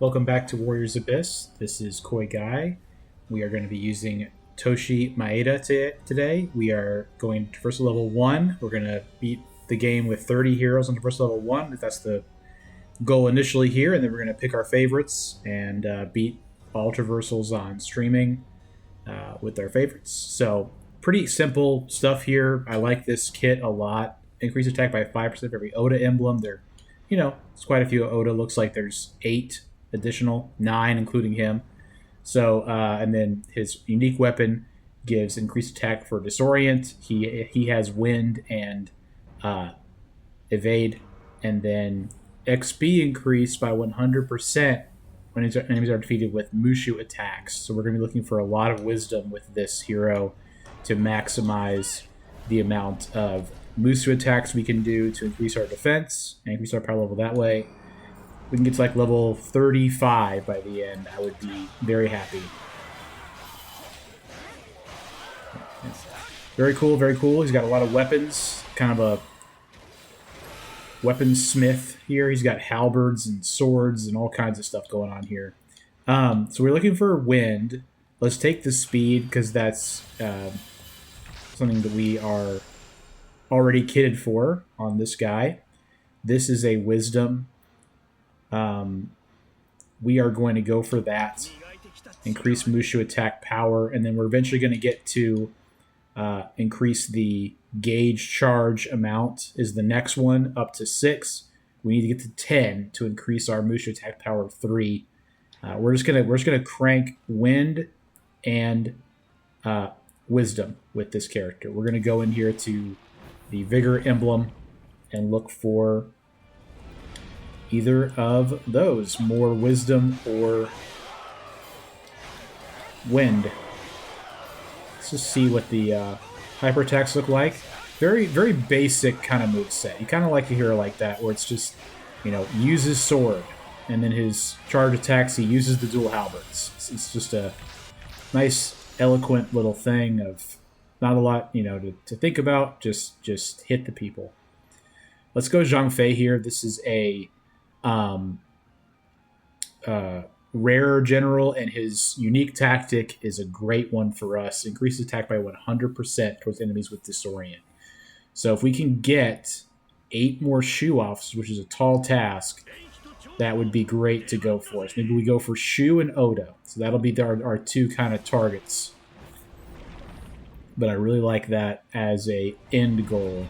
Welcome back to Warriors Abyss. This is Koi Guy. We are going to be using Toshiie Maeda today. We are going to first level 1. We're going to beat the game with 30 heroes on the first level 1. That's the goal initially here, and then we're going to pick our favorites and beat all traversals on streaming with our favorites. So, pretty simple stuff here. I like this kit a lot. Increase attack by 5% for every Oda emblem. It's quite a few Oda. Looks like there's 8 additional, 9 including him. So, and then his unique weapon gives increased attack for disorient. He has wind and evade, and then XP increased by 100% when enemies are defeated with Mushu attacks. So we're going to be looking for a lot of wisdom with this hero to maximize the amount of Mushu attacks we can do to increase our defense and increase our power level that way. We can get to like level 35 by the end. I would be very happy. Very cool, very cool. He's got a lot of weapons. Kind of a weaponsmith here. He's got halberds and swords and all kinds of stuff going on here. So we're looking for wind. Let's take the speed because that's something that we are already kitted for on this guy. This is a wisdom. We are going to go for that. Increase Mushu attack power, and then we're eventually going to get to increase the gauge charge amount is the next one up to 6. We need to get to 10 to increase our Mushu attack power 3. We're just gonna crank wind and wisdom with this character. We're gonna go in here to the vigor emblem and look for either of those, more wisdom or wind. Let's just see what the hyper attacks look like. Very, very basic kind of moveset. You kind of like a hero like that, where it's just, uses sword, and then his charge attacks, he uses the dual halberds. It's just a nice, eloquent little thing of not a lot, to think about. Just hit the people. Let's go Zhang Fei here. This is a rarer general, and his unique tactic is a great one for us. Increase attack by 100% towards enemies with disorient. So if we can get 8 more Shu offs, which is a tall task, that would be great to go for us. Maybe we go for Shu and Oda. So that'll be our 2 kind of targets. But I really like that as a end goal.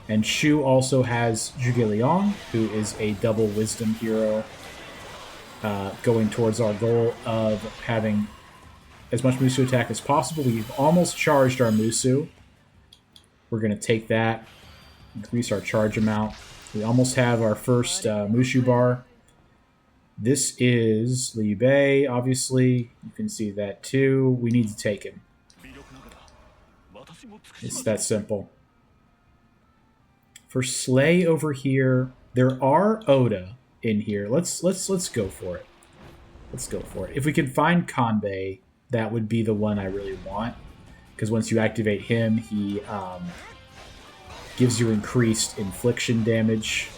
And Shu also has Zhuge Liang, who is a double wisdom hero, going towards our goal of having as much Musou attack as possible. We've almost charged our Musou. We're going to take that, increase our charge amount. We almost have our first Mushu bar. This is Liu Bei, obviously. You can see that too. We need to take him. It's that simple. For Slay over here, there are Oda in here. Let's go for it. Let's go for it. If we can find Kanbei, that would be the one I really want, because once you activate him, he gives you increased infliction damage.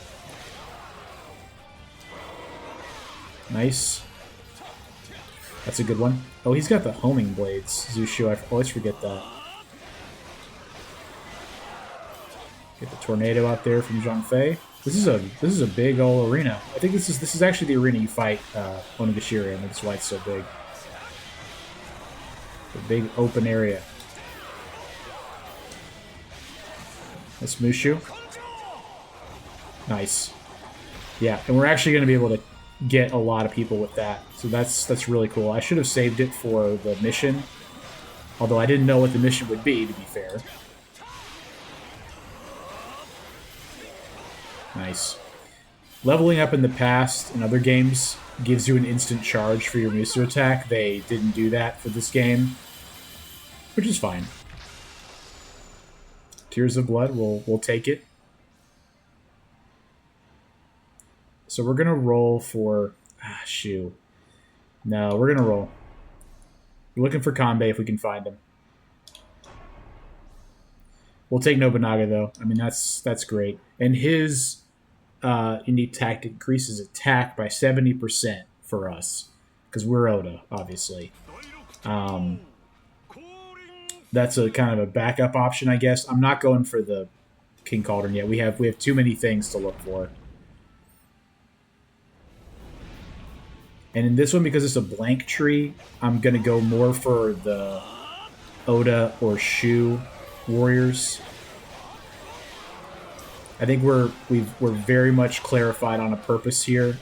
Nice. That's a good one. Oh, he's got the homing blades. Zushu, I always forget that. Get the tornado out there from Zhang Fei. This is a big old arena. I think this is actually the arena you fight Onigashira in. That's why it's so big. A big open area. That's Mushu. Nice. Yeah, and we're actually going to be able to get a lot of people with that. So that's really cool. I should have saved it for the mission. Although I didn't know what the mission would be, to be fair. Nice. Leveling up in the past in other games gives you an instant charge for your Musou attack. They didn't do that for this game, which is fine. Tears of Blood, we'll take it. So we're gonna roll for Shu. No, we're gonna roll. We're looking for Kanbei if we can find him. We'll take Nobunaga though. I mean that's great. And his unique tactic increases attack by 70% for us because we're Oda, obviously. That's a kind of a backup option, I guess. I'm not going for the King Cauldron yet. We have too many things to look for. And in this one, because it's a blank tree, I'm going to go more for the Oda or Shu warriors. I think we're very much clarified on a purpose here.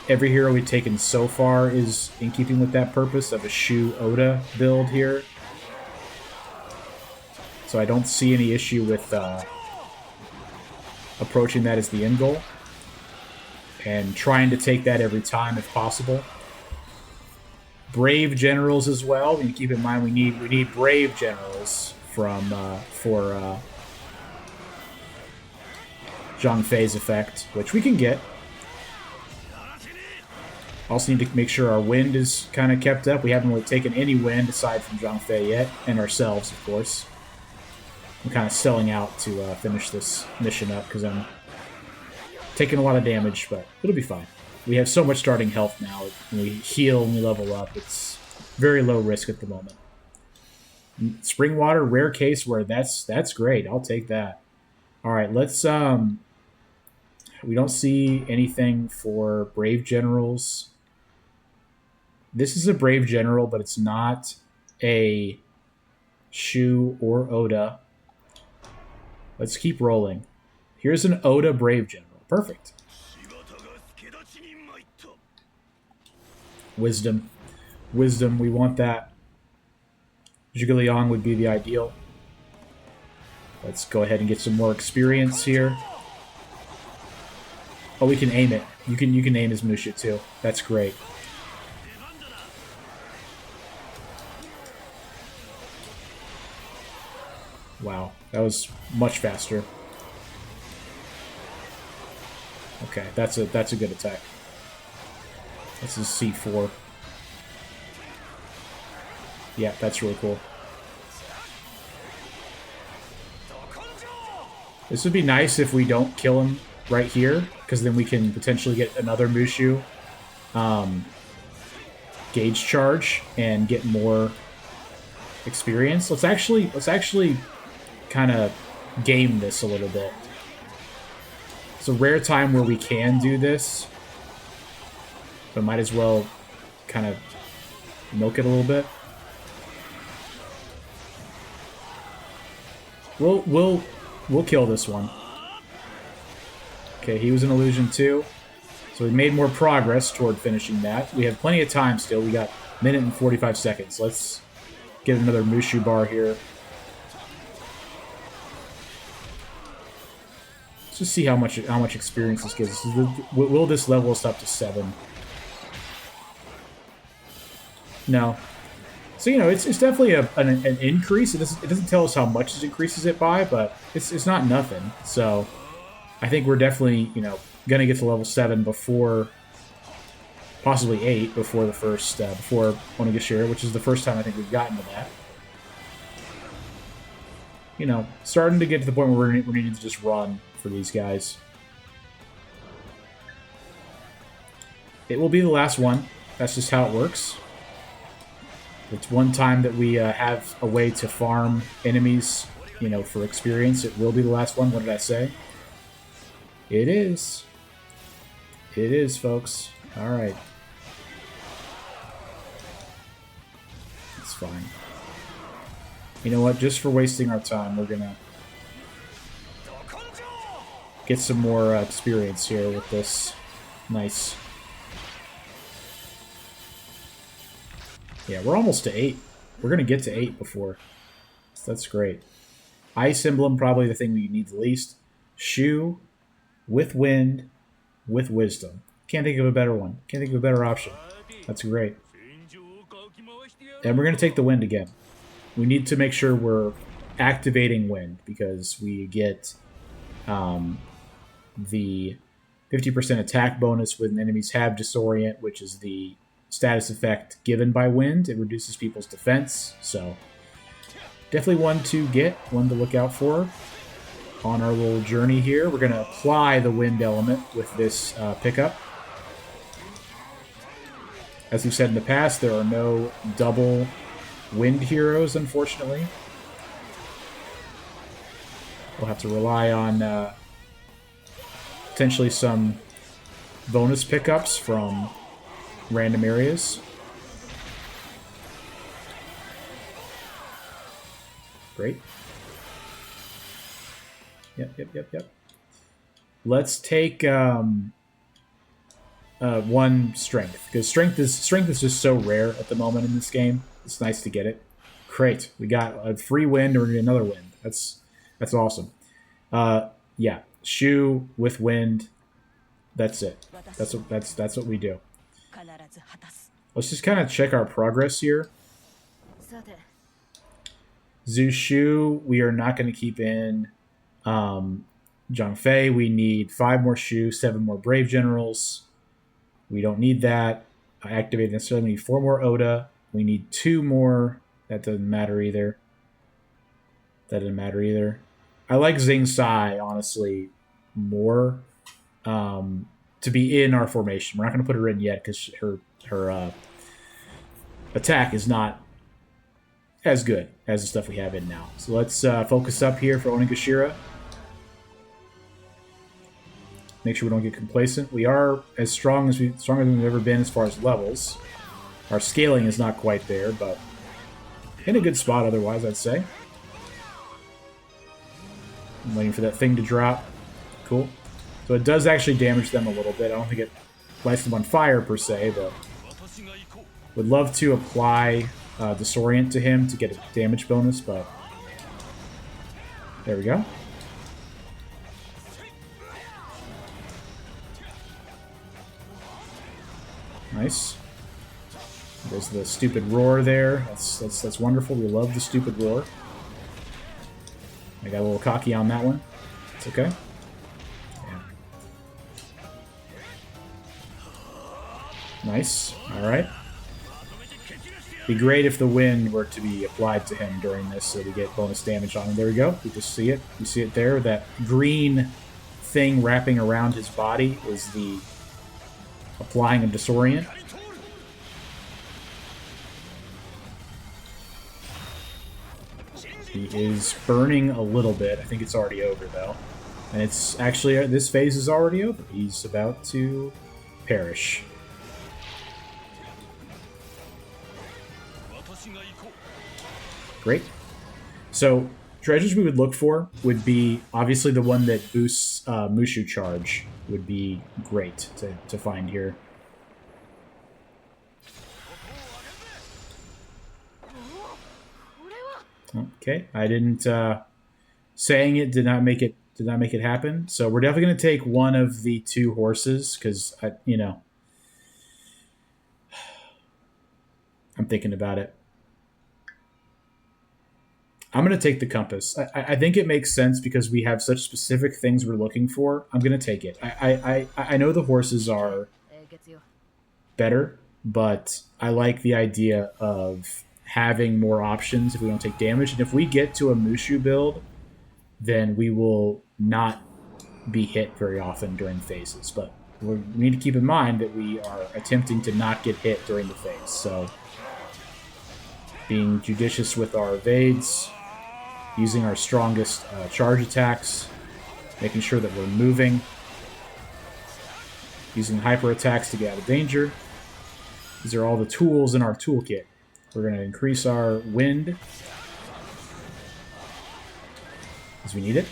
Every hero we've taken so far is in keeping with that purpose of a Shu Oda build here. So I don't see any issue with approaching that as the end goal. And trying to take that every time if possible. Brave generals as well. And keep in mind we need brave generals for Zhang Fei's effect, which we can get. Also need to make sure our wind is kind of kept up. We haven't really taken any wind aside from Zhang Fei yet, and ourselves, of course. I'm kind of selling out to finish this mission up because I'm taking a lot of damage, but it'll be fine. We have so much starting health now. When we heal and we level up, it's very low risk at the moment. Spring water, rare case where that's great. I'll take that. All right, let's we don't see anything for brave generals. This is a brave general, but it's not a Shu or Oda. Let's keep rolling. Here's an Oda brave general. Perfect. Wisdom. Wisdom, we want that. Zhuge Liang would be the ideal. Let's go ahead and get some more experience here. Oh, we can aim it. You can aim his Musha too. That's great. Wow, that was much faster. Okay, that's a good attack. This is C4. Yeah, that's really cool. This would be nice if we don't kill him right here, because then we can potentially get another Mushu gauge charge and get more experience. Let's actually kind of game this a little bit. It's a rare time where we can do this, but might as well kind of milk it a little bit. We'll kill this one. Okay, he was an illusion too, so we made more progress toward finishing that. We have plenty of time still. We got a minute and 45 seconds. Let's get another Mushu bar here. Let's just see how much experience this gives us. Will this level us up to 7? No. So, you know, it's definitely an increase. It doesn't tell us how much it increases it by, but it's not nothing. So I think we're definitely, you know, going to get to level 7 before, possibly 8 before the first, before Onigashira, which is the first time I think we've gotten to that. You know, starting to get to the point where we need to just run for these guys. It will be the last one. That's just how it works. It's one time that we have a way to farm enemies, you know, for experience. It will be the last one. What did I say? It is. It is, folks. All right. It's fine. You know what? Just for wasting our time, we're gonna get some more experience here with this. Nice. Yeah, we're almost to 8. We're gonna get to 8 before. So that's great. Ice Emblem, probably the thing we need the least. Shu, with wind, with wisdom. Can't think of a better one. Can't think of a better option. That's great. And we're going to take the wind again. We need to make sure we're activating wind because we get the 50% attack bonus when enemies have disorient, which is the status effect given by wind. It reduces people's defense. So definitely one to get, one to look out for on our little journey here. We're going to apply the wind element with this pickup. As we've said in the past, there are no double wind heroes, unfortunately. We'll have to rely on potentially some bonus pickups from random areas. Great. Yep. Let's take one strength, because strength is just so rare at the moment in this game. It's nice to get it. Great, we got a free wind or another wind. That's awesome. Yeah, Shu with wind. That's it. That's what we do. Let's just kind of check our progress here. Zushu, we are not going to keep in. Zhang We need 5 more Shu, 7 more Brave Generals. We don't need that. I activated necessarily. We need 4 more Oda. We need 2 more. That doesn't matter either. I like Xing Sai, honestly, more to be in our formation. We're not going to put her in yet because her attack is not as good as the stuff we have in now. So let's focus up here for Onigashira. Make sure we don't get complacent. We are as stronger than we've ever been as far as levels. Our scaling is not quite there, but in a good spot otherwise, I'd say. I'm waiting for that thing to drop. Cool. So it does actually damage them a little bit. I don't think it lights them on fire per se, but would love to apply Disorient to him to get a damage bonus, but there we go. Nice. There's the stupid roar there. That's wonderful. We love the stupid roar. I got a little cocky on that one. It's okay. Yeah. Nice. All right. Be great if the wind were to be applied to him during this, so we get bonus damage on him. There we go. We just see it. You see it there. That green thing wrapping around his body is the applying of Disorient. He is burning a little bit. I think it's already over, though. And it's actually, this phase is already over. He's about to perish. Great. So, treasures we would look for would be, obviously, the one that boosts Mushu charge would be great to find here. Okay, I didn't. Saying it did not make it happen. So we're definitely going to take one of the 2 horses because I'm thinking about it. I'm going to take the compass. I think it makes sense because we have such specific things we're looking for. I'm going to take it. I know the horses are better, but I like the idea of having more options if we don't take damage. And if we get to a Mushu build, then we will not be hit very often during phases. But we need to keep in mind that we are attempting to not get hit during the phase. So being judicious with our evades, using our strongest charge attacks, making sure that we're moving, using hyper attacks to get out of danger. These are all the tools in our toolkit. We're going to increase our wind as we need it.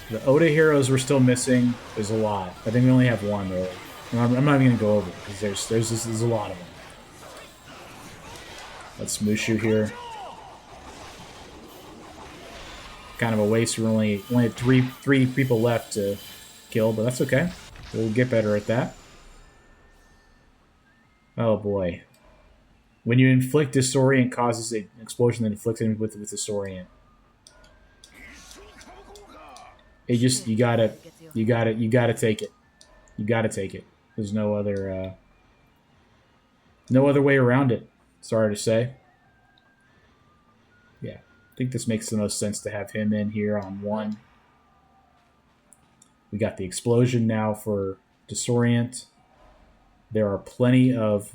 The Oda heroes we're still missing. There's a lot. I think we only have one, really. I'm not even going to go over it because there's a lot of them. Let's Mushu here. Kind of a waste. We only have three people left to kill, but that's okay. We'll get better at that. Oh boy. When you inflict Disorient, causes an explosion that inflicts him with Disorient. It just you gotta take it. You gotta take it. There's no other way around it. Sorry to say. Yeah, I think this makes the most sense to have him in here on 1. We got the explosion now for Disorient. There are plenty of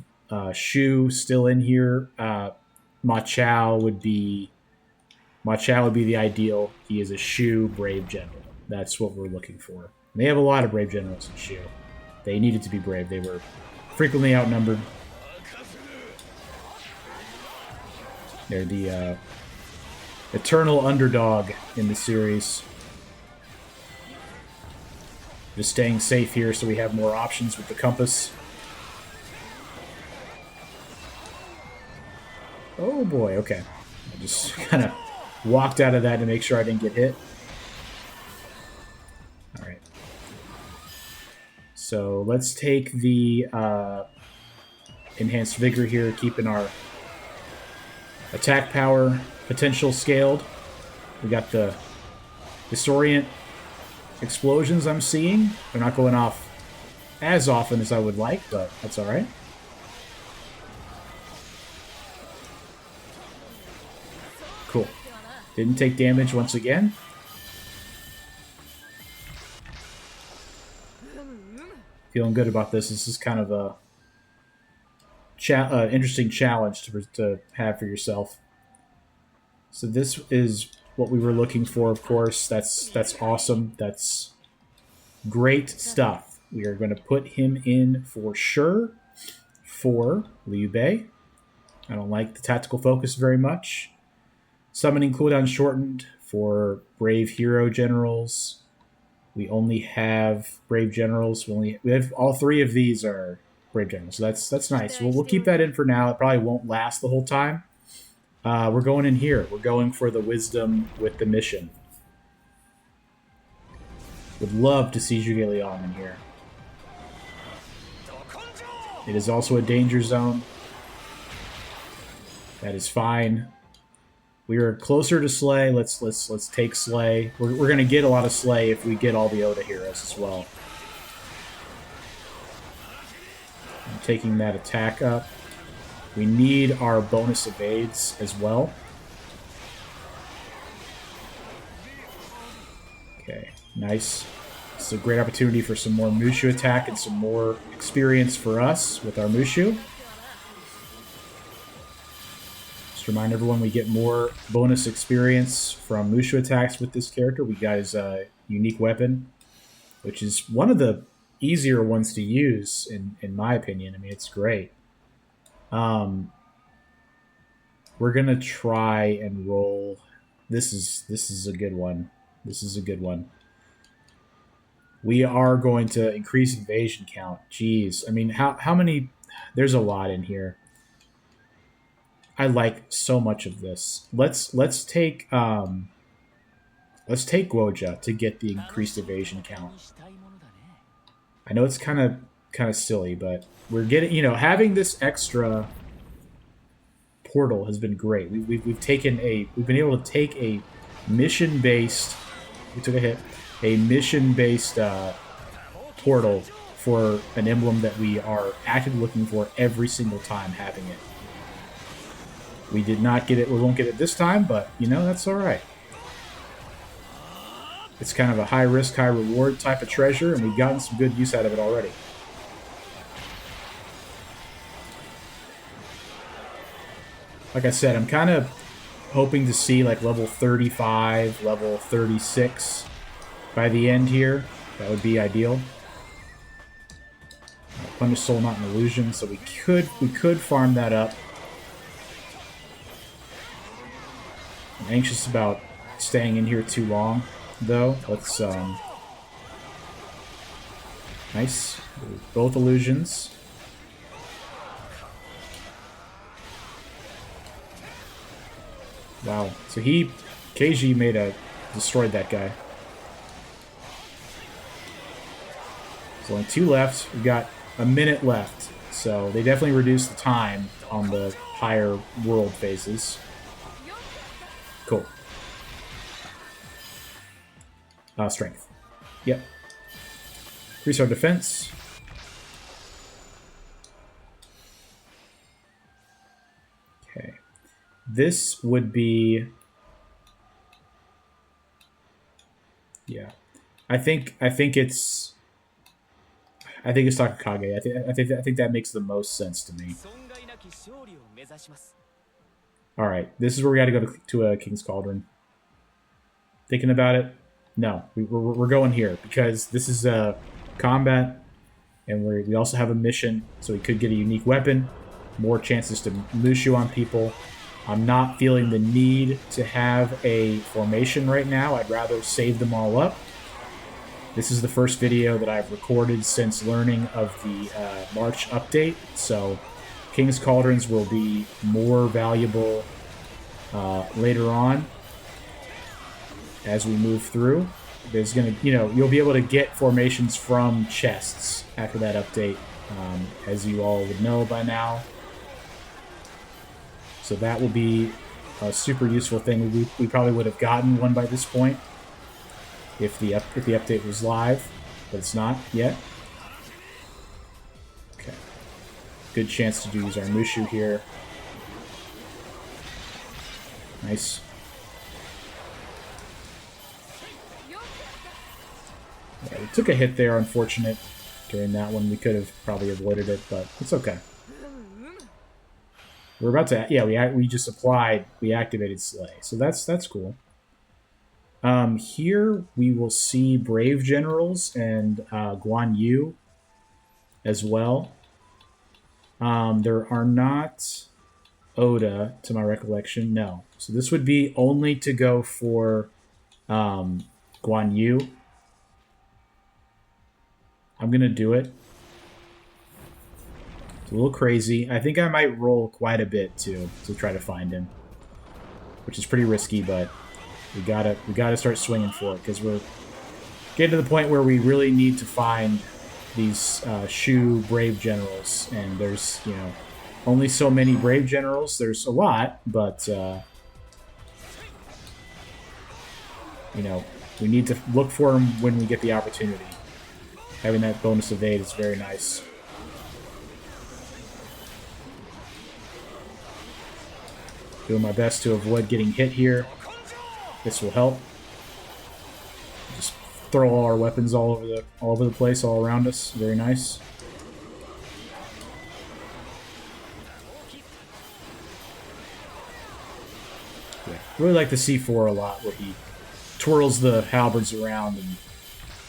Shu still in here. Machao would be the ideal. He is a Shu brave general. That's what we're looking for. And they have a lot of brave generals in Shu. They needed to be brave. They were frequently outnumbered. They're the eternal underdog in the series. Just staying safe here so we have more options with the compass. Oh boy, okay. I just kind of walked out of that to make sure I didn't get hit. Alright. So let's take the enhanced vigor here, keeping our attack power potential scaled. We got the disorient explosions I'm seeing. They're not going off as often as I would like, but that's alright. Cool. Didn't take damage once again. Feeling good about this. This is kind of a interesting challenge to have for yourself. So this is what we were looking for, of course. That's awesome. That's great stuff. We are going to put him in for sure for Liu Bei. I don't like the tactical focus very much. Summoning cooldown shortened for brave hero generals. We only have brave generals. We have all three of these are brave generals. So that's nice. We'll keep that in for now. It probably won't last the whole time. We're going in here. We're going for the wisdom with the mission. Would love to see Zhuge Liang in here. It is also a danger zone. That is fine. We are closer to Slay. Let's take Slay. We're gonna get a lot of Slay if we get all the Oda heroes as well. I'm taking that attack up. We need our bonus evades as well. Okay, nice. It's a great opportunity for some more Mushu attack and some more experience for us with our Mushu. Just remind everyone we get more bonus experience from Mushu attacks with this character. We got his unique weapon, which is one of the easier ones to use, in my opinion. I mean, it's great. We're gonna try and roll. This is a good one. This is a good one. We are going to increase invasion count. Jeez, I mean, how many? There's a lot in here. I like so much of this. Let's take Guoja to get the increased evasion count. I know it's kind of silly, but we're getting, having this extra portal has been great. We've been able to take a mission-based. We took a hit. A mission-based portal for an emblem that we are actively looking for every single time having it. We did not get it. We won't get it this time, but that's all right. It's kind of a high risk, high reward type of treasure, and we've gotten some good use out of it already. Like I said, I'm kind of hoping to see like level 35, level 36 by the end here. That would be ideal. Punish Soul, not an illusion, so we could farm that up. I'm anxious about staying in here too long, though. Let's nice. Both illusions. Wow. So Toshiie Maeda destroyed that guy. There's only 2 left. We've got a minute left. So they definitely reduced the time on the higher world phases. Cool. Strength. Yep. Increase our defense. Okay. This would be... Yeah. I think it's... I think it's Takakage. I think that makes the most sense to me. All right, this is where we got to go to a King's Cauldron. Thinking about it, no, we're going here because this is a combat, and we also have a mission, so we could get a unique weapon, more chances to Mushu on people. I'm not feeling the need to have a formation right now. I'd rather save them all up. This is the first video that I've recorded since learning of the March update, so King's Cauldrons will be more valuable later on as we move through. There's gonna, you'll be able to get formations from chests after that update, as you all would know by now. So that will be a super useful thing. We probably would have gotten one by this point if the update was live, but it's not yet. Okay, good chance to use our Mushu here. Nice. Yeah, we took a hit there, unfortunate. During that one, we could have probably avoided it, but it's okay. We're about to, yeah, we just applied, we activated Slay, so that's cool. Here we will see Brave Generals and Guan Yu as well. There are not Oda, to my recollection, no. So this would be only to go for Guan Yu. I'm going to do it. It's a little crazy. I think I might roll quite a bit, too, to try to find him. Which is pretty risky, but we gotta start swinging for it, because we're getting to the point where we really need to find these Shu Brave Generals. And there's, only so many Brave Generals. There's a lot, but, we need to look for them when we get the opportunity. Having that bonus evade is very nice. Doing my best to avoid getting hit here. This will help. Just throw all our weapons all over the place, all around us. Very nice. Yeah, really like the C4 a lot, where he twirls the halberds around and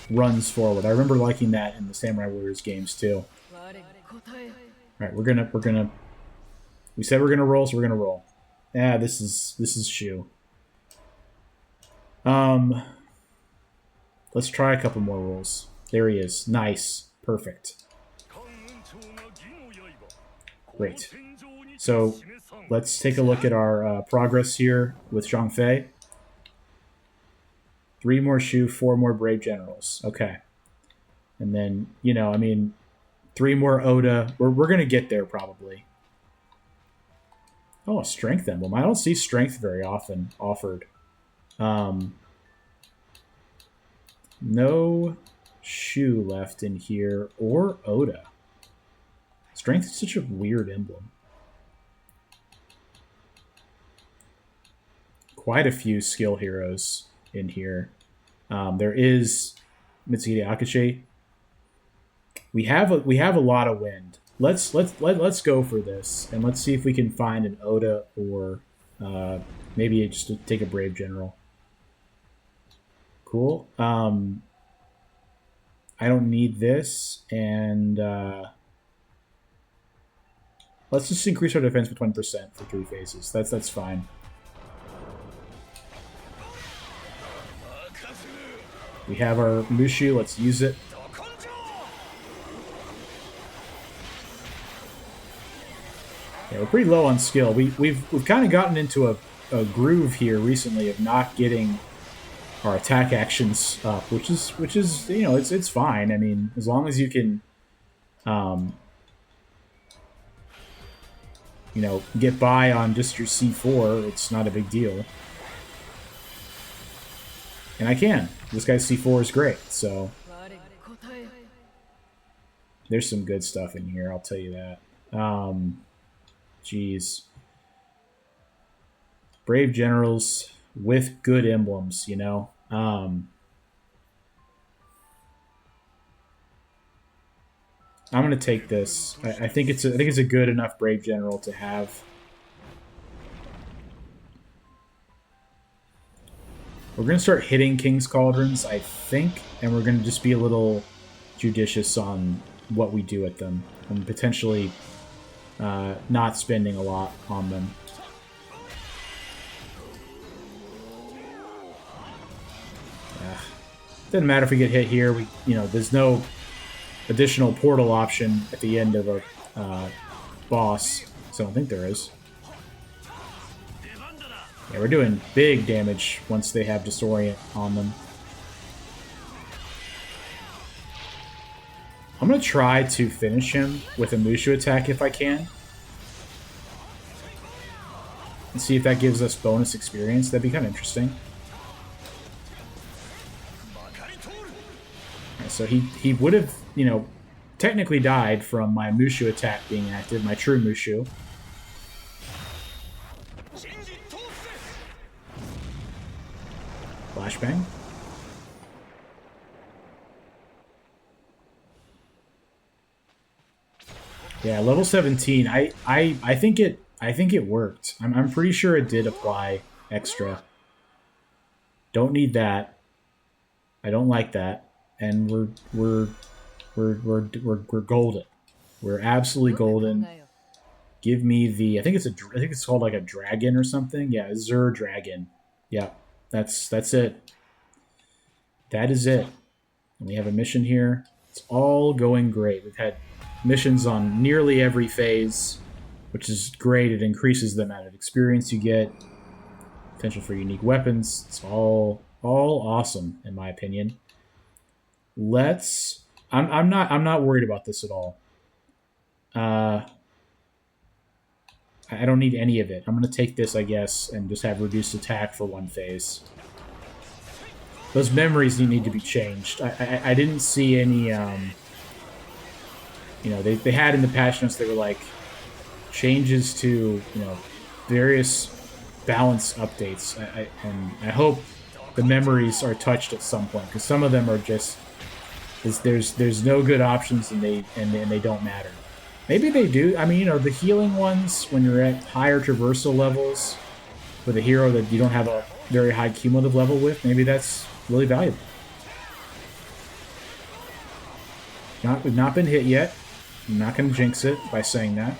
runs forward. I remember liking that in the Samurai Warriors games too. Alright, we're gonna we said we're gonna roll, so we're gonna roll. Yeah, this is Shu. Let's try a couple more rolls. There he is. Nice. Perfect. Great. So let's take a look at our progress here with Zhang Fei. 3 more Shu, 4 more Brave Generals. Okay. And then, 3 more Oda. We're going to get there, probably. Oh, a Strength Emblem. I don't see Strength very often offered. No Shu left in here, or Oda. Strength is such a weird emblem. Quite a few skill heroes in here. There is Mitsuhide Akashi. We have a lot of wind. Let's go for this, and let's see if we can find an Oda, or maybe just to take a Brave General. Cool. I don't need this, and let's just increase our defense by 20% for 3 phases. That's fine. We have our Mushu. Let's use it. Yeah, we're pretty low on skill. We've kind of gotten into a groove here recently of not getting our attack actions up, which is it's fine. I mean, as long as you can get by on just your C4, it's not a big deal. And I can. This guy's C4 is great, so there's some good stuff in here, I'll tell you that. Jeez. Brave Generals with good emblems, I'm gonna take this. I think it's a good enough Brave General to have. We're gonna start hitting King's Cauldrons, I think, and we're gonna just be a little judicious on what we do with them, and potentially not spending a lot on them. Doesn't matter if we get hit here. There's no additional portal option at the end of a boss, so I don't think there is. Yeah, we're doing big damage once they have Disorient on them. I'm going to try to finish him with a Mushu attack if I can. And see if that gives us bonus experience. That'd be kind of interesting. Yeah, so he would have, technically died from my Mushu attack being active, my true Mushu. Flashbang. Yeah, level 17. I think it worked. I'm pretty sure it did apply extra. Don't need that. I don't like that. And we're golden. We're absolutely golden. Give me the I think it's called like a dragon or something. Yeah, Zur Dragon. Yeah. That's it. That is it. And we have a mission here. It's all going great. We've had missions on nearly every phase, which is great. It increases the amount of experience you get. Potential for unique weapons. It's all awesome in my opinion. I'm not worried about this at all. I don't need any of it. I'm going to take this, I guess, and just have reduced attack for one phase. Those memories need to be changed. I didn't see any, they had in the patch notes, they were like, changes to, various balance updates. And I hope the memories are touched at some point, because some of them are just, there's no good options and they don't matter. Maybe they do. I mean, the healing ones, when you're at higher traversal levels with a hero that you don't have a very high cumulative level with, maybe that's really valuable. We've not been hit yet. I'm not going to jinx it by saying that.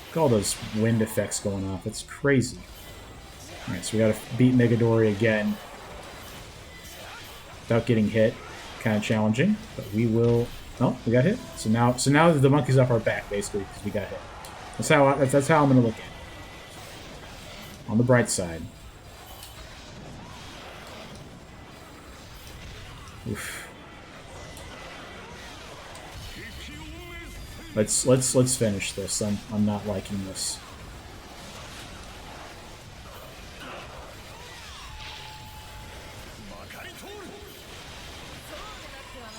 Look at all those wind effects going off. It's crazy. Alright, so we got to beat Megadori again without getting hit. Kind of challenging, but we will. Oh, we got hit. So now the monkey's off our back, basically, because we got hit. That's how I'm going to look at it. On the bright side. Oof. Let's finish this. I'm not liking this.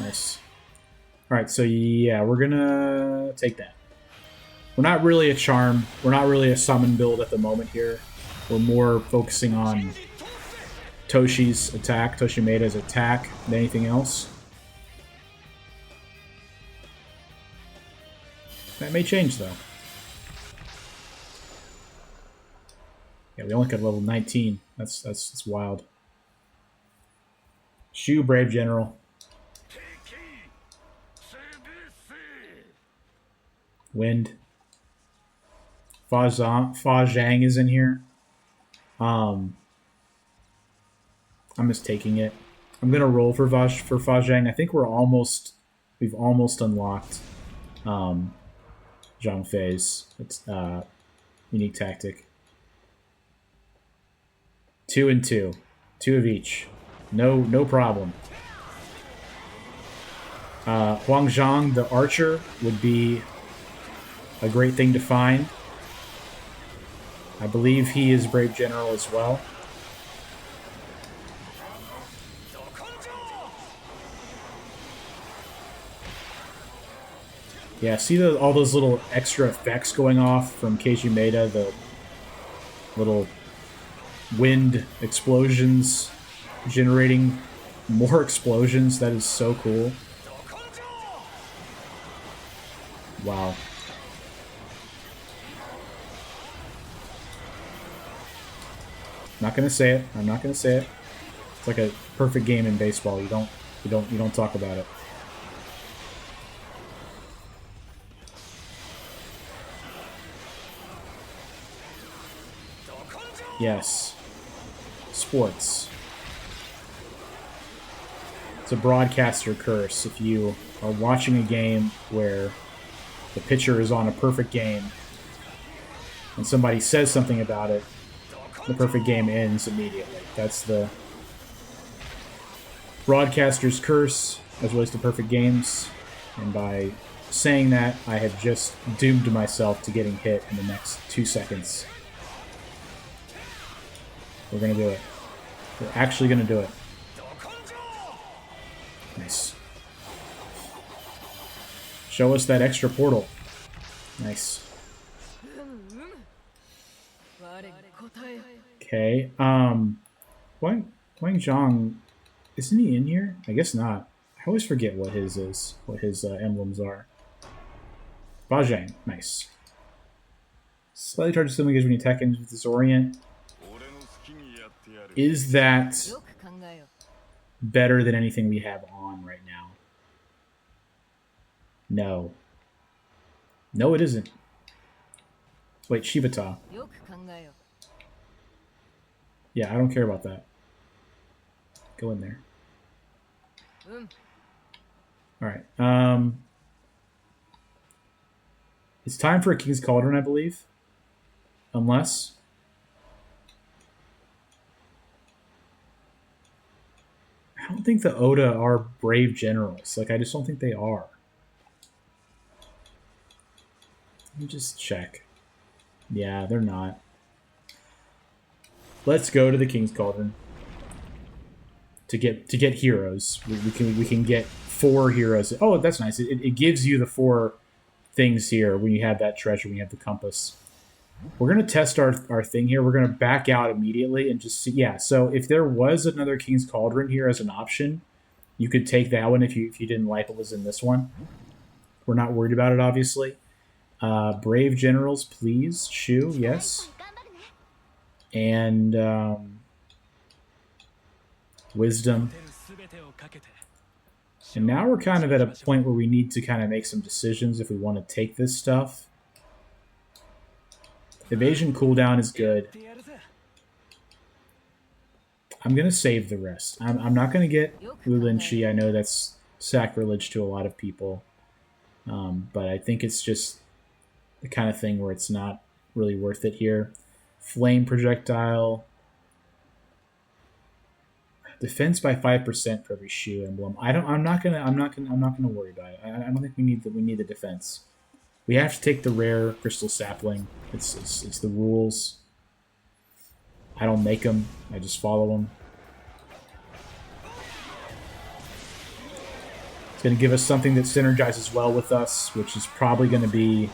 Nice. Alright, so yeah, we're gonna take that. We're not really a charm. We're not really a summon build at the moment here. We're more focusing on Toshie's attack, Toshiie Maeda's attack, than anything else. That may change, though. Yeah, we only got level 19. That's wild. Shu, Brave General. Wind. Fa Zhang is in here. I'm just taking it. I'm gonna roll for Fa Zhang. I think we've almost unlocked Zhang Fei's. It's unique tactic. 2 and 2. 2 of each. No problem. Huang Zhang, the archer, would be a great thing to find. I believe he is Brave General as well. Yeah, see all those little extra effects going off from Toshiie Maeda, the little wind explosions generating more explosions. That is so cool. Wow. Not gonna say it. I'm not gonna say it. It's like a perfect game in baseball. You don't talk about it. Yes. Sports. It's a broadcaster curse. If you are watching a game where the pitcher is on a perfect game and somebody says something about it, the perfect game ends immediately. That's the broadcaster's curse as relates to perfect games. And by saying that, I have just doomed myself to getting hit in the next 2 seconds. We're going to do it. We're actually going to do it. Nice. Show us that extra portal. Nice. Okay. Wang Zhang, isn't he in here? I guess not. I always forget what his is, what his emblems are. Bajang, nice. Slightly charges something when you attack enemies with disorient. Is that better than anything we have on right now? No. No, it isn't. Wait, Shibata. Yeah, I don't care about that. Go in there. Alright. It's time for a King's Cauldron, I believe. Unless... I don't think the Oda are brave generals. Like, I just don't think they are. Let me just check. Yeah, they're not. Let's go to the King's Cauldron to get heroes. We can get 4 heroes. Oh, that's nice. It gives you the 4 things here when you have that treasure, when you have the compass. We're going to test our thing here. We're going to back out immediately and just see. Yeah, so if there was another King's Cauldron here as an option, you could take that one if you didn't like what was in this one. We're not worried about it, obviously. Brave generals, please. Shu, yes. And wisdom. And now we're kind of at a point where we need to kind of make some decisions if we want to take this stuff. Evasion cooldown is good. I'm going to save the rest. I'm not going to get Wulinshi. I know that's sacrilege to a lot of people. But I think it's just the kind of thing where it's not really worth it here. Flame projectile. Defense by 5% for every Shu emblem. I'm not gonna worry about it. I don't think we need the defense. We have to take the rare crystal sapling. It's the rules. I don't make them. I just follow them. It's going to give us something that synergizes well with us, which is probably going to be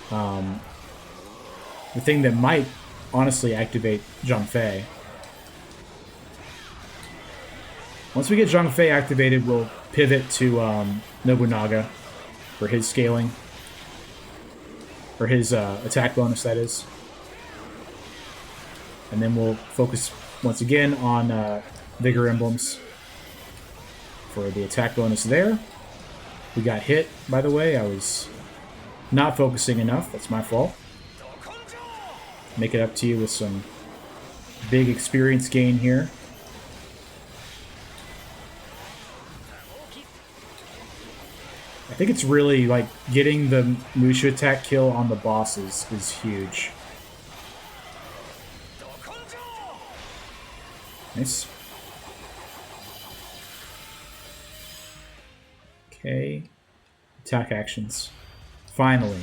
the thing that might honestly activate Zhang Fei. Once we get Zhang Fei activated, we'll pivot to Nobunaga for his scaling. For his attack bonus, that is. And then we'll focus once again on Vigor Emblems for the attack bonus there. We got hit, by the way. I was not focusing enough. That's my fault. Make it up to you with some big experience gain here. I think it's really, like, getting the Mushu attack kill on the bosses is huge. Nice. Okay. Attack actions. Finally.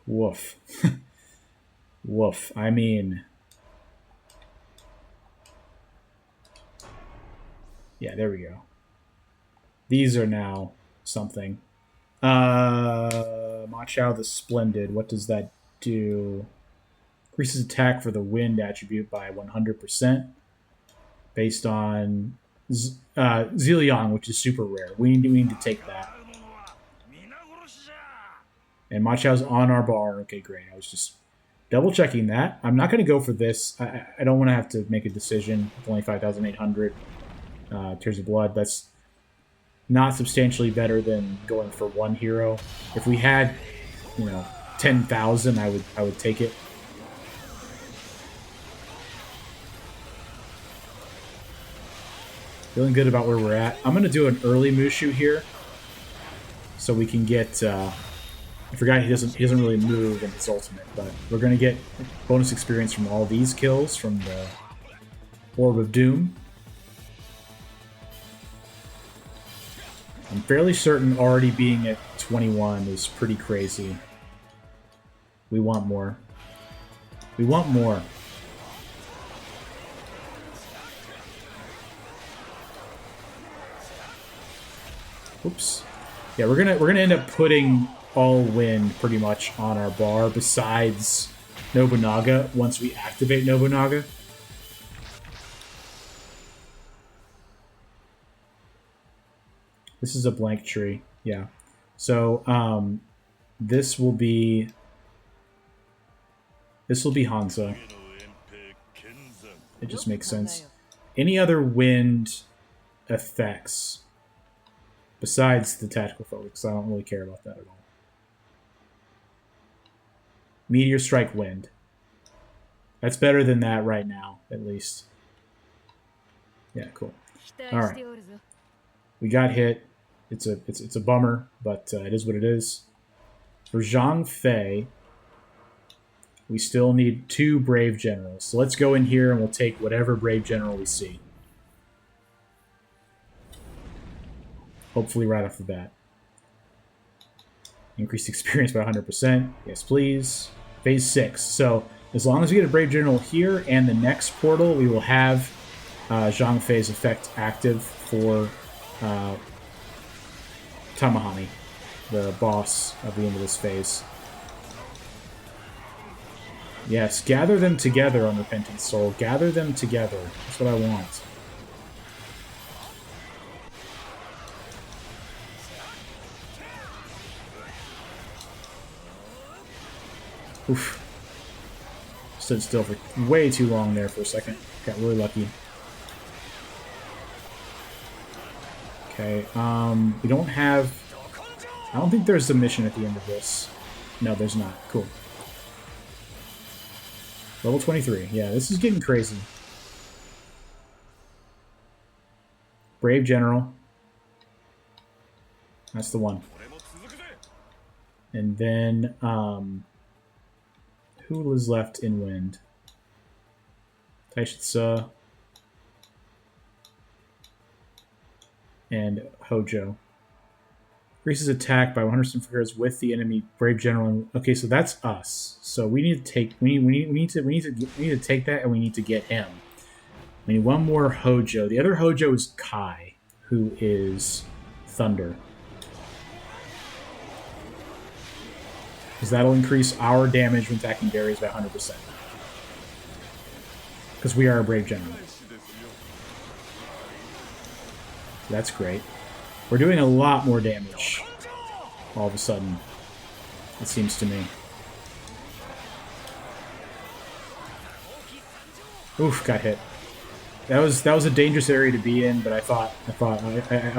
Woof. Woof. I mean... Yeah, there we go. These are now something. Ma Chao the Splendid. What does that do? Increases attack for the wind attribute by 100%. Based on Zillion, which is super rare. We need to take that. And Machao's on our bar. Okay, great. I was just double checking that. I'm not going to go for this. I don't want to have to make a decision with only 5,800 Tears of Blood. That's not substantially better than going for one hero. If we had, 10,000, I would take it. Feeling good about where we're at. I'm going to do an early Mushu here, so we can get. I forgot he doesn't really move in his ultimate, but we're going to get bonus experience from all these kills from the Orb of Doom. I'm fairly certain already being at 21 is pretty crazy. We want more. We want more. Oops. Yeah, we're gonna end up putting all wind pretty much on our bar, besides Nobunaga once we activate Nobunaga. This is a blank tree, yeah. So this will be Hanzo. It just makes sense. Any other wind effects besides the tactical focus? I don't really care about that at all. Meteor Strike Wind. That's better than that right now, at least. Yeah, cool. All right. We got hit. It's a bummer, but it is what it is. For Zhang Fei, we still need 2 Brave Generals. So let's go in here and we'll take whatever Brave General we see. Hopefully right off the bat. Increased experience by 100%. Yes, please. Phase 6. So as long as we get a Brave General here and the next portal, we will have Zhang Fei's effect active for Tamahani, the boss of the end of this phase. Yes, gather them together, Unrepentant Soul. Gather them together. That's what I want. Oof. Stood still for way too long there for a second. Got really lucky. Okay, we don't have... I don't think there's a mission at the end of this. No, there's not. Cool. Level 23. Yeah, this is getting crazy. Brave General. That's the one. And then, who is left in Wind? Taishitsu. And Hojo. Increases attack by 100% for heroes with the enemy Brave General. Okay, so that's us. So we need to take we need to take that, and we need to get him. We need one more Hojo. The other Hojo is Kai, who is Thunder. Because that'll increase our damage when attacking berries by 100%. Because we are a Brave General. That's great. We're doing a lot more damage all of a sudden, it seems to me. Oof, got hit. That was a dangerous area to be in, but I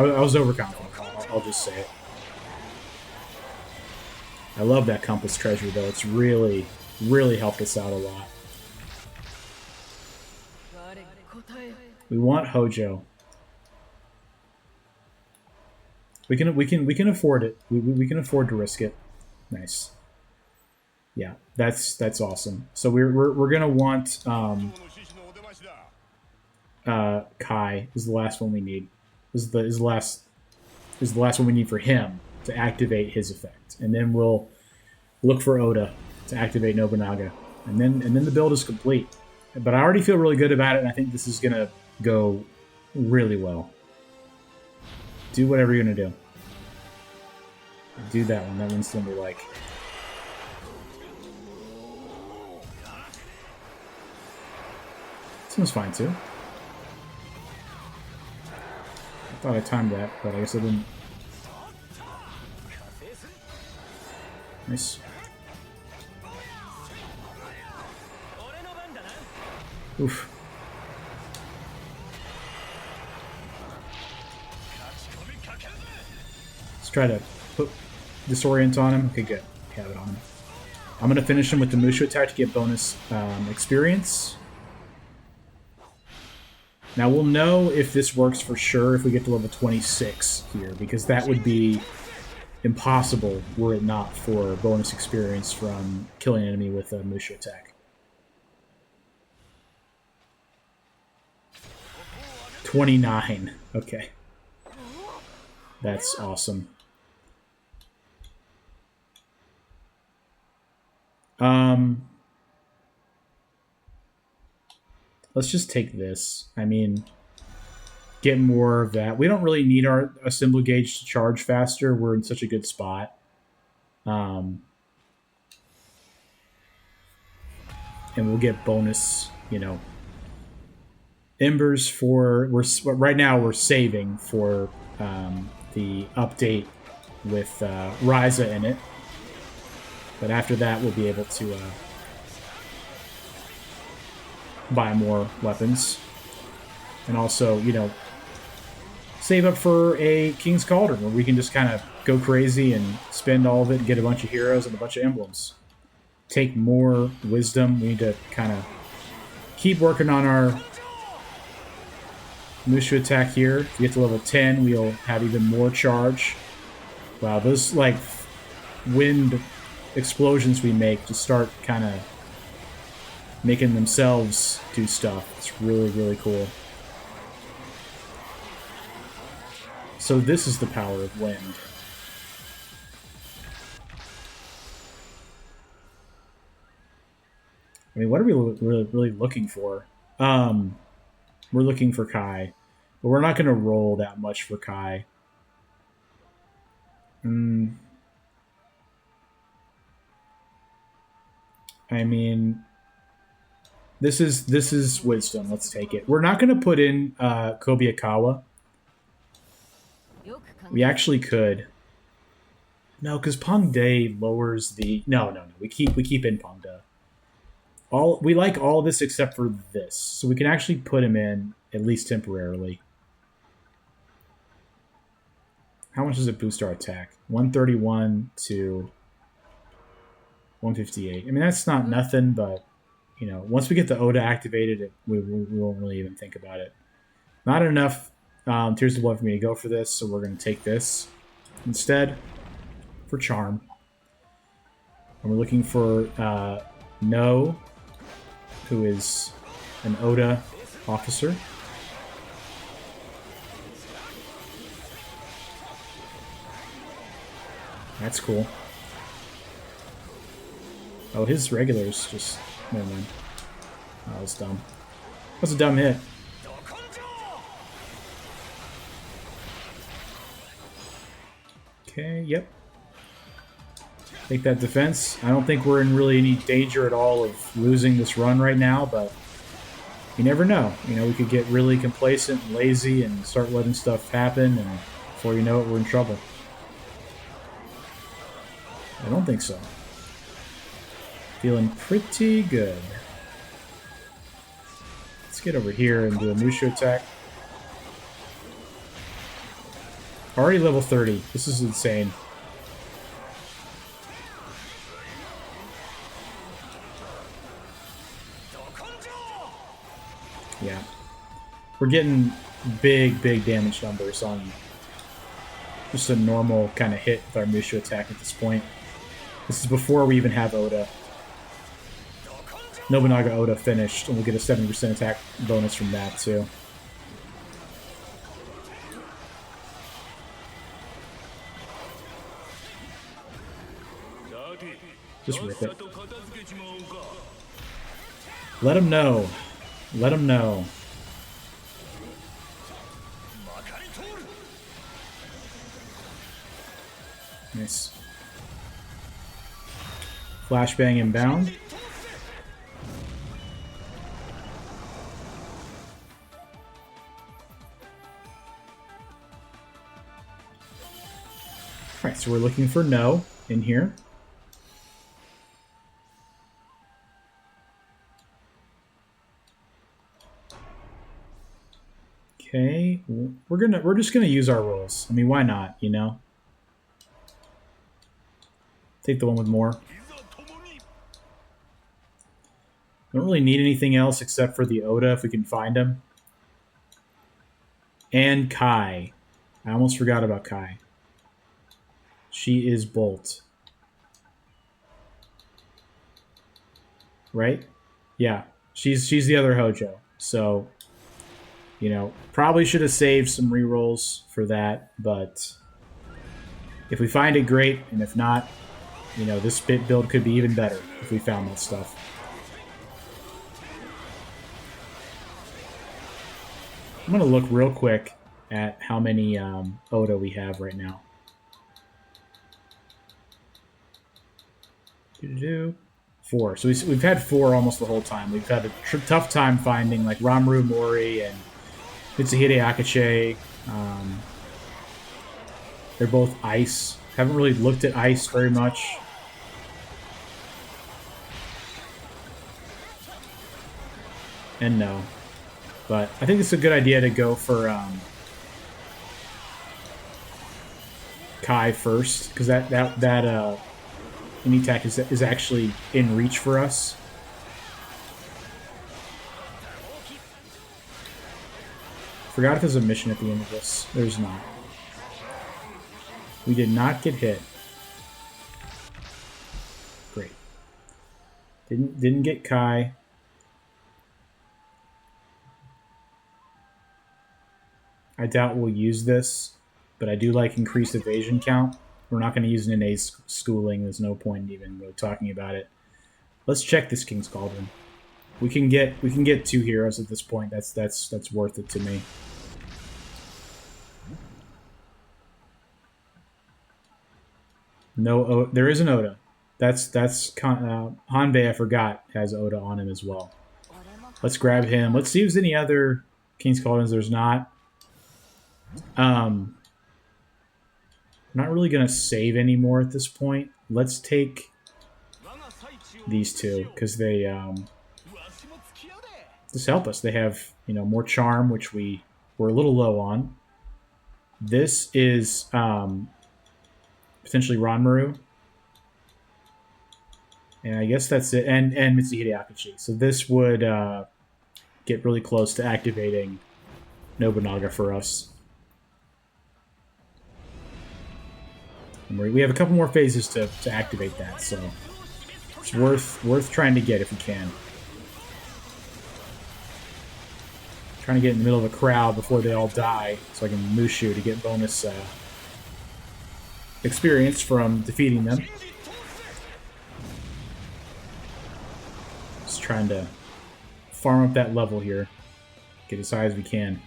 was overconfident. I'll just say it. I love that compass treasure though. It's really helped us out a lot. We want Hojo. We can afford it. We can afford to risk it. Nice. Yeah, that's awesome. So we're gonna want Kai is the last one we need. Is the last one we need for him to activate his effect, and then we'll look for Oda to activate Nobunaga, and then the build is complete. But I already feel really good about it, and I think this is gonna go really well. Do whatever you're gonna do. Do that one. That one's gonna be like. This one's fine too. Thought I timed that, but I guess I didn't. Nice. Oof. Let's try to put disorient on him. Okay, good. Have it on him. I'm going to finish him with the Mushu attack to get bonus experience. Now we'll know if this works for sure if we get to level 26 here, because that would be impossible were it not for bonus experience from killing an enemy with a Mushu attack. 29. Okay. That's awesome. Let's just take this. I mean, get more of that. We don't really need our symbol gauge to charge faster. We're in such a good spot. And we'll get bonus, you know, embers for... right now we're saving for the update with Ryza in it. But after that, we'll be able to buy more weapons. And also, you know, save up for a King's Cauldron where we can just kind of go crazy and spend all of it and get a bunch of heroes and a bunch of emblems. Take more wisdom. We need to kind of keep working on our Mushu attack here. If we get to level 10, we'll have even more charge. Wow, those, like, wind explosions we make just start kind of making themselves do stuff. It's really, really cool. So this is the power of wind. I mean, what are we really looking for? We're looking for Kai. But we're not going to roll that much for Kai. I mean, this is wisdom. Let's take it. We're not going to put in Kobayakawa. We actually could. No, because Pengde lowers the... No. We keep in Pengde. We like all this except for this. So we can actually put him in, at least temporarily. How much does it boost our attack? 131 to 158. I mean, that's not nothing, but, you know, once we get the Oda activated, we won't really even think about it. Not enough Tears of Blood for me to go for this, so we're going to take this instead for Charm. And we're looking for No, who is an Oda officer. That's cool. Oh, his regulars just... Never mind. Oh, that was dumb. That's a dumb hit. Okay, yep. Take that defense. I don't think we're in really any danger at all of losing this run right now, but you never know. You know, we could get really complacent and lazy and start letting stuff happen, and before you know it, we're in trouble. I don't think so. Feeling pretty good. Let's get over here and do a Mushu attack. Already level 30. This is insane. Yeah. We're getting big damage numbers on just a normal kind of hit with our Mushu attack at this point. This is before we even have Oda. Nobunaga Oda finished, and we'll get a 70% attack bonus from that, too. Just rip it. Let him know. Let him know. Nice. Flashbang inbound. Alright, so we're looking for no in here. Okay, we're just gonna use our rolls. I mean, why not, you know? Take the one with more. Don't really need anything else except for the Oda if we can find him. And Kai. I almost forgot about Kai. She is Bolt. Right? Yeah. She's the other Hojo. So, you know, probably should have saved some rerolls for that, but if we find it, great, and if not, you know, this bit build could be even better if we found that stuff. I'm going to look real quick at how many Oda we have right now. 4. So we've had 4 almost the whole time. We've had a tough time finding like Ranmaru Mori and Mitsuhide Akache. They're both ice. Haven't really looked at ice very much. And no. But I think it's a good idea to go for Kai first, because that any attack is actually in reach for us. Forgot if there's a mission at the end of this. There's not. We did not get hit. Great. Didn't get Kai. I doubt we'll use this, but I do like increased evasion count. We're not going to use an innate schooling. There's no point in even really talking about it. Let's check this King's Cauldron. We can get 2 heroes at this point. That's worth it to me. No, there is an Oda. That's Hanbei, I forgot, has Oda on him as well. Let's grab him. Let's see if there's any other King's Cauldrons. There's not. I'm not really going to save anymore at this point. Let's take these 2, because they just help us. They have, you know, more charm, which we were a little low on. This is potentially Ranmaru. And I guess that's it. And Mitsuhide Akachi. So this would get really close to activating Nobunaga for us. And we have a couple more phases to activate that, so it's worth trying to get if we can. Trying to get in the middle of a crowd before they all die, so I can Mushu to get bonus experience from defeating them. Just trying to farm up that level here, get as high as we can.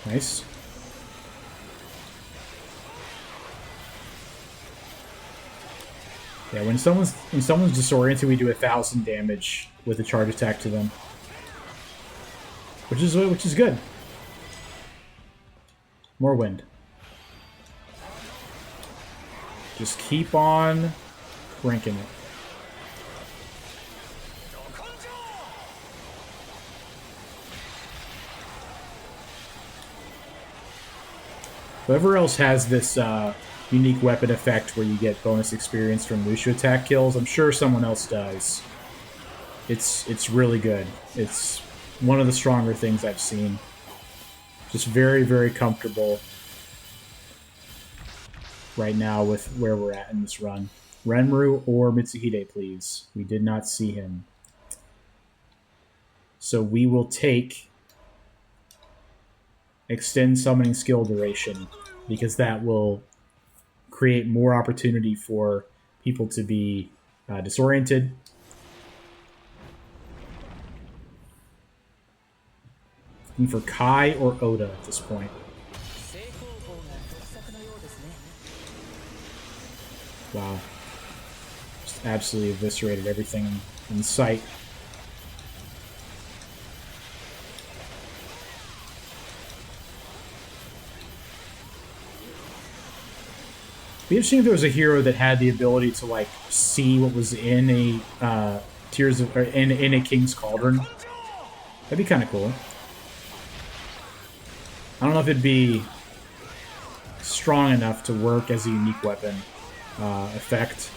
Nice. Yeah, when someone's disoriented, we do 1,000 damage with a charge attack to them, which is good. More wind. Just keep on cranking it. Whoever else has this unique weapon effect where you get bonus experience from Mushu attack kills, I'm sure someone else does. It's really good. It's one of the stronger things I've seen. Just very, very comfortable right now with where we're at in this run. Ranmaru or Mitsuhide, please. We did not see him. So we will take extend summoning skill duration, because that will create more opportunity for people to be disoriented. Looking for Kai or Oda at this point. Wow. Just absolutely eviscerated everything in sight. It'd be interesting if there was a hero that had the ability to like see what was in a Tears of or in a King's Cauldron. That'd be kind of cool. I don't know if it'd be strong enough to work as a unique weapon effect,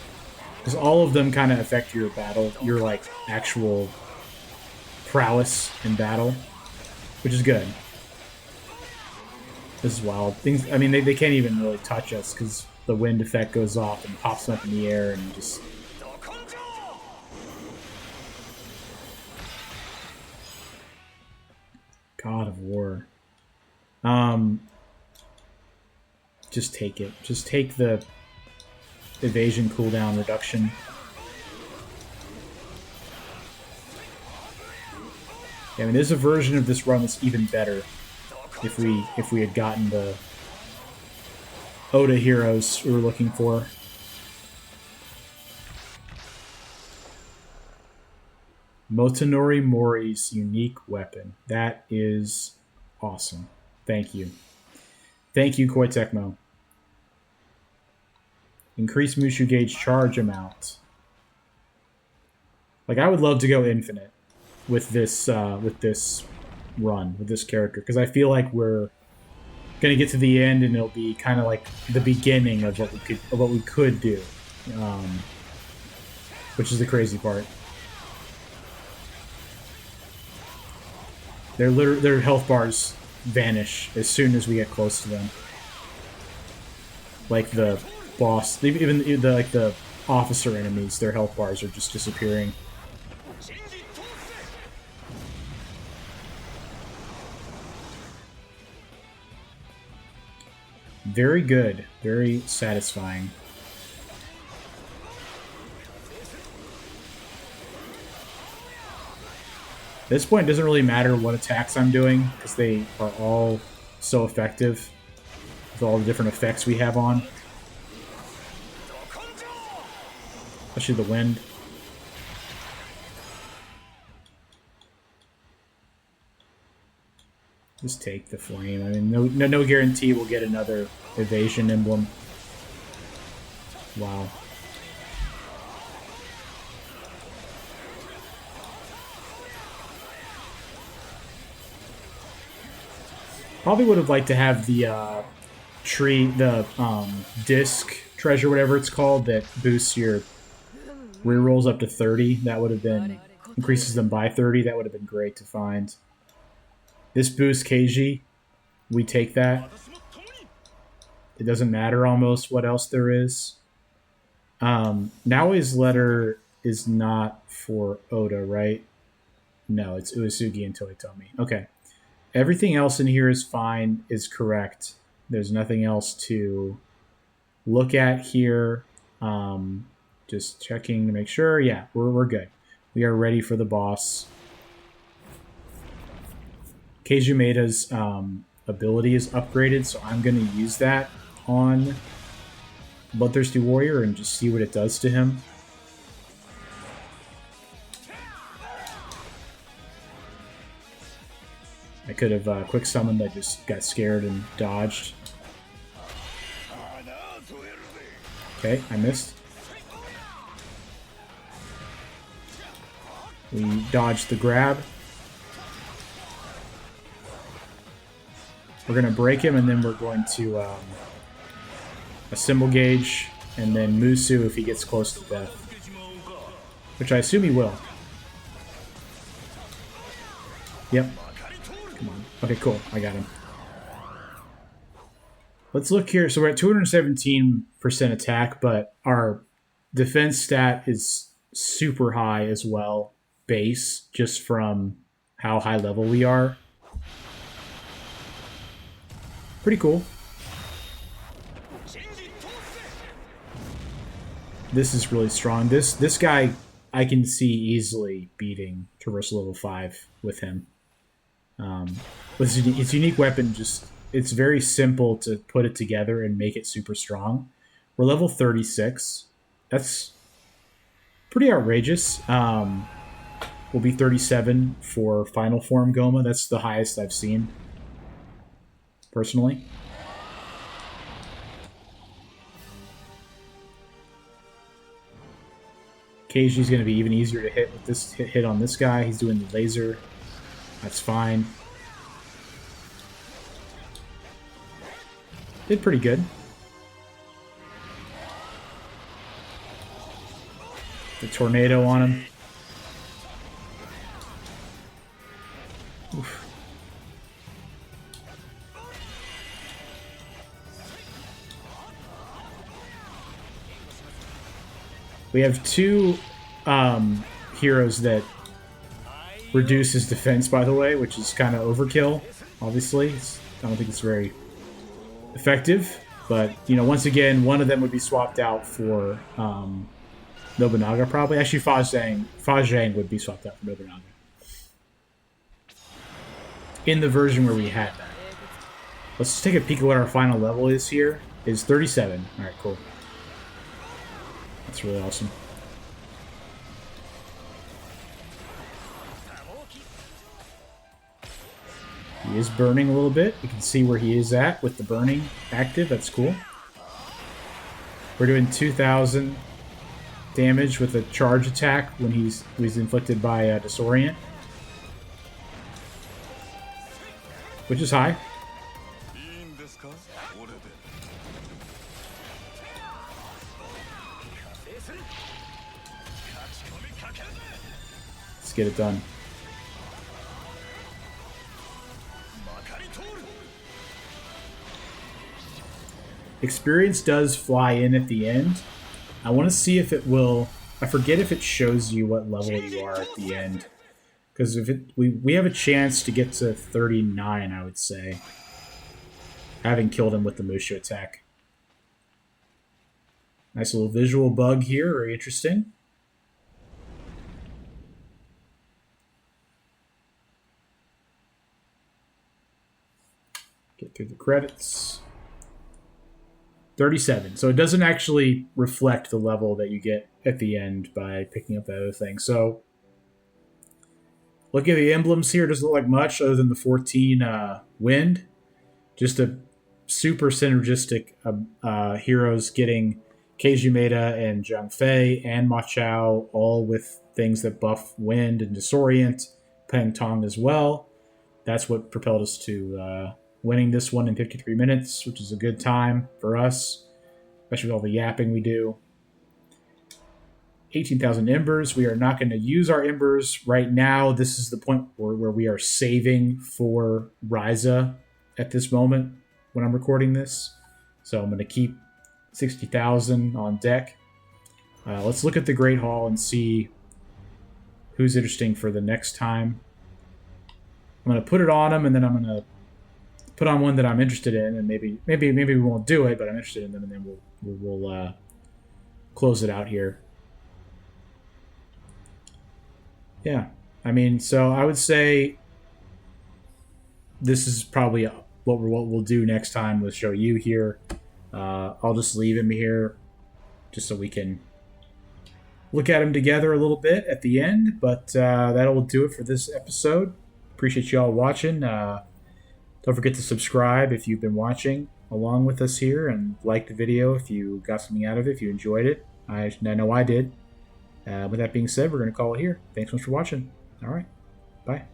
because all of them kind of affect your battle, your like actual prowess in battle, which is good. This is wild. Things. I mean, they can't even really touch us because the wind effect goes off and pops them up in the air and just. God of War. Just take it. Just take the evasion cooldown reduction. Yeah, I mean, there's a version of this run that's even better if we had gotten the Oda heroes we were looking for. Motonori Mori's unique weapon. That is awesome. Thank you. Thank you, Koei Tecmo. Increase Mushu gauge charge amount. Like, I would love to go infinite with this run, with this character, because I feel like we're gonna get to the end and it'll be kind of like the beginning of what we could do, which is the crazy part. Their health bars vanish as soon as we get close to them. Like the boss, even the officer enemies, their health bars are just disappearing. Very good, very satisfying. At this point, it doesn't really matter what attacks I'm doing, because they are all so effective with all the different effects we have on. Especially the wind. Just take the flame. I mean, no guarantee we'll get another evasion emblem. Wow. Probably would have liked to have the disc treasure, whatever it's called, that boosts your rerolls up to 30. That would have been, increases them by 30. That would have been great to find. This boosts Keiji. We take that. It doesn't matter almost what else there is. Naoi's letter is not for Oda, right? No, it's Uesugi and Toyotomi. Okay. Everything else in here is fine, is correct. There's nothing else to look at here. Just checking to make sure. Yeah, we're good. We are ready for the boss. Keiji Maeda's ability is upgraded, so I'm going to use that on Bloodthirsty Warrior and just see what it does to him. I could have quick summoned, I just got scared and dodged. Okay, I missed. We dodged the grab. We're going to break him, and then we're going to a symbol gauge, and then Musu if he gets close to death. Which I assume he will. Yep. Come on. Okay, cool. I got him. Let's look here. So we're at 217% attack, but our defense stat is super high as well, base, just from how high level we are. Pretty cool. This is really strong. This guy, I can see easily beating Traversal level 5 with him. With its unique weapon, it's very simple to put it together and make it super strong. We're level 36. That's pretty outrageous. Will be 37 for final form Gouma. That's the highest I've seen, personally. Keiji's going to be even easier to hit with this hit on this guy. He's doing the laser. That's fine. Did pretty good. The tornado on him. Oof. We have two heroes that reduce his defense, by the way, which is kind of overkill, obviously. I don't think it's very effective, but, you know, once again, one of them would be swapped out for Nobunaga, probably. Actually, Fa Zhang would be swapped out for Nobunaga. In the version where we had that. Let's just take a peek at what our final level is here. It's 37. Alright, cool. That's really awesome. He is burning a little bit. You can see where he is at with the burning active. That's cool. We're doing 2,000 damage with a charge attack when he's inflicted by Disorient, which is high. Let's get it done. Experience does fly in at the end. I want to see if it will... I forget if it shows you what level you are at the end. Because if we have a chance to get to 39, I would say. Having killed him with the Mushu attack. Nice little visual bug here, very interesting. Get through the credits. 37. So it doesn't actually reflect the level that you get at the end by picking up that other thing. So look at the emblems here. It doesn't look like much other than the 14 wind. Just a super synergistic heroes getting Toshiie Maeda and Zhang Fei and Ma Chao, all with things that buff wind and disorient. Peng Tong as well. That's what propelled us to winning this one in 53 minutes, which is a good time for us, especially with all the yapping we do. 18,000 embers. We are not going to use our embers right now. This is the point where we are saving for Ryza at this moment when I'm recording this. So I'm going to keep 60,000 on deck. Let's look at the Great Hall and see who's interesting for the next time. I'm going to put it on them, and then I'm going to put on one that I'm interested in, and maybe we won't do it, but I'm interested in them, and then we'll close it out here. Yeah, I mean, so I would say this is probably what we'll do next time with Show You here. I'll just leave him here just so we can look at him together a little bit at the end, but that'll do it for this episode. Appreciate you all watching. Don't forget to subscribe if you've been watching along with us here, and like the video if you got something out of it, if you enjoyed it. I know I did. With that being said, we're going to call it here. Thanks so much for watching. All right. Bye.